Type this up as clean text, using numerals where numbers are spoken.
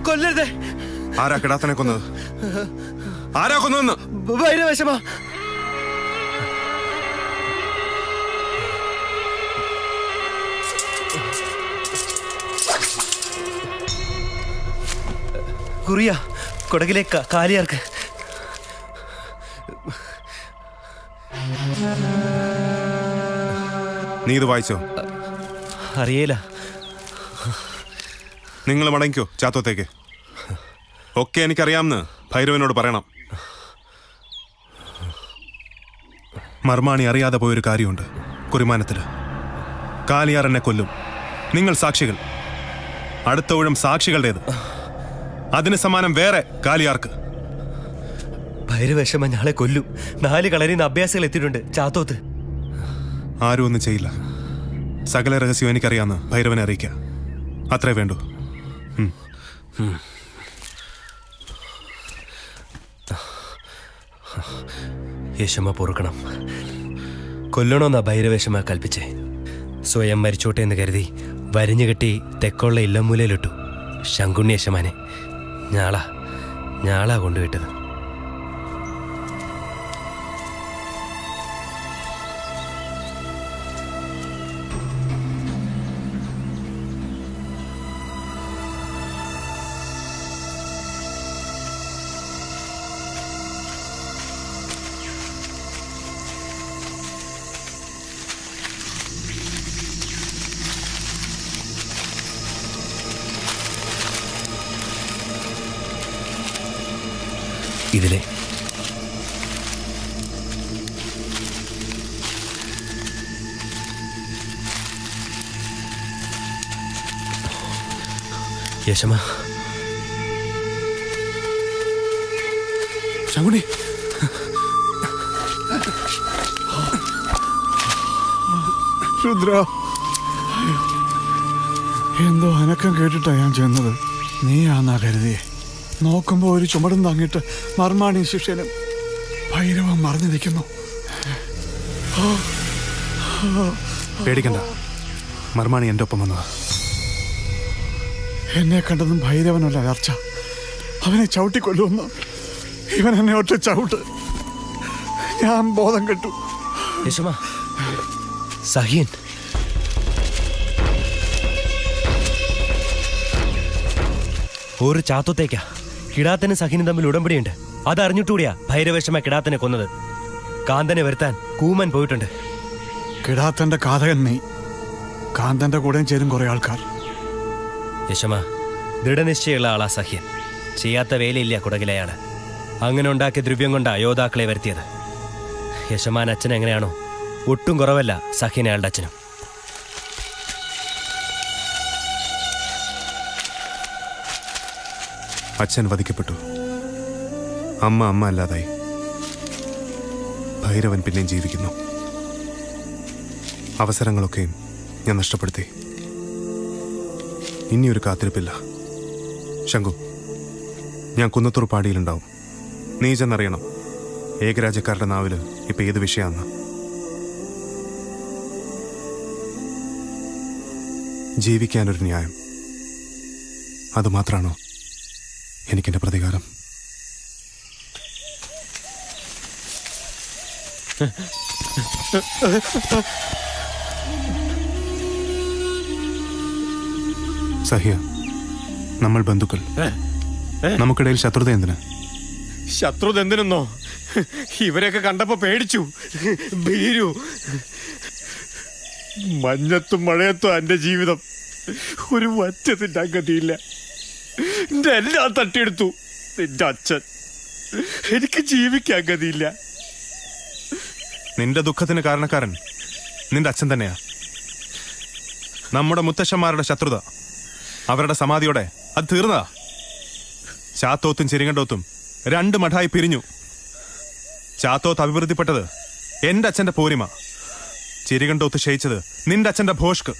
കൊല്ലരുതേ. ആരാ കിടാത്തനെ കൊന്നത്? ആരാ കൊന്നതെന്ന്? ഭൈരവേശമ. കുറിയ കൊടകിലെ കാലിയാർക്ക്. നീ ഇത് വായിച്ചോ? അറിയില്ല. നിങ്ങൾ മടങ്ങിക്കോ ചാത്തോത്തേക്ക്. ഒക്കെ എനിക്കറിയാമെന്ന് ഭൈരവനോട് പറയണം. മർമാണി അറിയാതെ പോയൊരു കാര്യമുണ്ട്. കുറിമാനത്തില് കാലിയാർ എന്നെ കൊല്ലും. നിങ്ങൾ സാക്ഷികൾ. അടുത്ത ഊഴം സാക്ഷികളുടേത്. അതിന് സമാനം വേറെ കാലിയാർക്ക്. ഭൈരവേശമ ഞങ്ങളെ കൊല്ലും. 4 കളരിന്ന് അഭ്യാസികൾ എത്തിയിട്ടുണ്ട് ചാത്തോത്ത്. ആരും ഒന്നും ചെയ്യില്ല. സകല രഹസ്യം എനിക്കറിയാമെന്ന് ഭൈരവനെ അറിയിക്കുക. അത്രേ വേണ്ടൂ. യേശമ്മ പൊറുക്കണം. കൊല്ലണമെന്നാ ഭൈരവേശമ കൽപ്പിച്ചേ. സ്വയം മരിച്ചോട്ടെ എന്ന് കരുതി വരിഞ്ഞുകെട്ടി തെക്കുള്ള ഇല്ലമൂലയിലിട്ടു ശങ്കുണ്യേശമാനെ. ഞാളാ കൊണ്ടുവിട്ടത്. ഇതിലെ യേശമ്മ. ശങ്കുണ്ണി, രുദ്ര, എന്തോ അനക്കം കേട്ടിട്ടാ ഞാൻ ചെന്നത്. നീയാന്നാ കരുതിയേ. നോക്കുമ്പോ ഒരു ചുമടും താങ്ങിട്ട് മർമാണി ശിഷ്യനും ഭൈരവം മറന്നു നിൽക്കുന്നു. പേടിക്കണ്ട, മർമാണി എൻ്റെ ഒപ്പം വന്നതാ. എന്നെ കണ്ടതും ഭൈരവനല്ല അലർച്ച. അവനെ ചവിട്ടിക്കൊല്ലുമെന്ന്. ഇവൻ എന്നെ ഒറ്റ ചവിട്ട്. ഞാൻ ബോധം കെട്ടു. യേശമ്മ, സഹ്യൻ. ഒരു ചാത്തോത്തേക്കാ. കിടാത്തനും സഹിനും തമ്മിൽ ഉടമ്പടിയുണ്ട്. അതറിഞ്ഞിട്ടുകൂടിയാ ഭൈരവേശമ കിടാത്തനെ കൊന്നത്. കാന്തനെ വരുത്താൻ കൂമൻ പോയിട്ടുണ്ട്. കിടാത്തന്റെ കാതകൻ നീ. കാന്തന്റെ കൂടെയും ചേരും കുറെ ആൾക്കാർ. യശമ, ദൃഢനിശ്ചയുള്ള ആളാ സഹ്യൻ. ചെയ്യാത്ത വേലയില്ല കുടകിലയാള്. അങ്ങനെ ഉണ്ടാക്കിയ ദ്രവ്യം കൊണ്ടാ യോദ്ധാക്കളെ വരുത്തിയത്. യശമാൻ അച്ഛൻ എങ്ങനെയാണോ ഒട്ടും കുറവല്ല സഹ്യൻ അയാളുടെ അച്ഛനും. അച്ഛൻ വധിക്കപ്പെട്ടു. അമ്മ അല്ലാതായി. ഭൈരവൻ പിന്നെയും ജീവിക്കുന്നു. അവസരങ്ങളൊക്കെയും ഞാൻ നഷ്ടപ്പെടുത്തി. ഇനിയൊരു കാത്തിരിപ്പില്ല. ശങ്കു, ഞാൻ കുന്നത്തൂർ പാടിയിലുണ്ടാവും. നീ ചെന്നറിയണം ഏകരാജ്യക്കാരുടെ നാവില് ഇപ്പൊ ഏത് വിഷയാന്ന്. ജീവിക്കാനൊരു ന്യായം, അതുമാത്രാണോ എനിക്കെന്റെ പ്രതികാരം? സഹ്യ, നമ്മൾ ബന്ധുക്കൾ. നമുക്കിടയിൽ ശത്രുത എന്തിന്? ശത്രുത എന്തിനെന്നോ? ഇവരെയൊക്കെ കണ്ടപ്പോ പേടിച്ചു. ഭീരു. മഞ്ഞത്തും മഴയത്തും എന്റെ ജീവിതം. ഒരു വറ്റത്തിന്റെ ഗതിയില്ല. എന്റെ എല്ലാം തട്ടിയെടുത്തു നിന്റെ അച്ഛൻ. എനിക്ക് ജീവിക്കാൻ ഗതിയില്ല. നിന്റെ ദുഃഖത്തിന് കാരണക്കാരൻ നിന്റെ അച്ഛൻ തന്നെയാ. നമ്മുടെ മുത്തശ്ശന്മാരുടെ ശത്രുത അവരുടെ സമാധിയോടെ അത് തീർന്നതാ. ചാത്തോത്തും ചെരിങ്ങണ്ടോത്തും 2 മഠായി പിരിഞ്ഞു. ചാത്തോത്ത് അഭിവൃദ്ധിപ്പെട്ടത് എന്റെ അച്ഛന്റെ പോരിമ. ചെരികണ്ടോത്ത് ക്ഷയിച്ചത് നിന്റെ അച്ഛന്റെ ഭോഷ്ക്.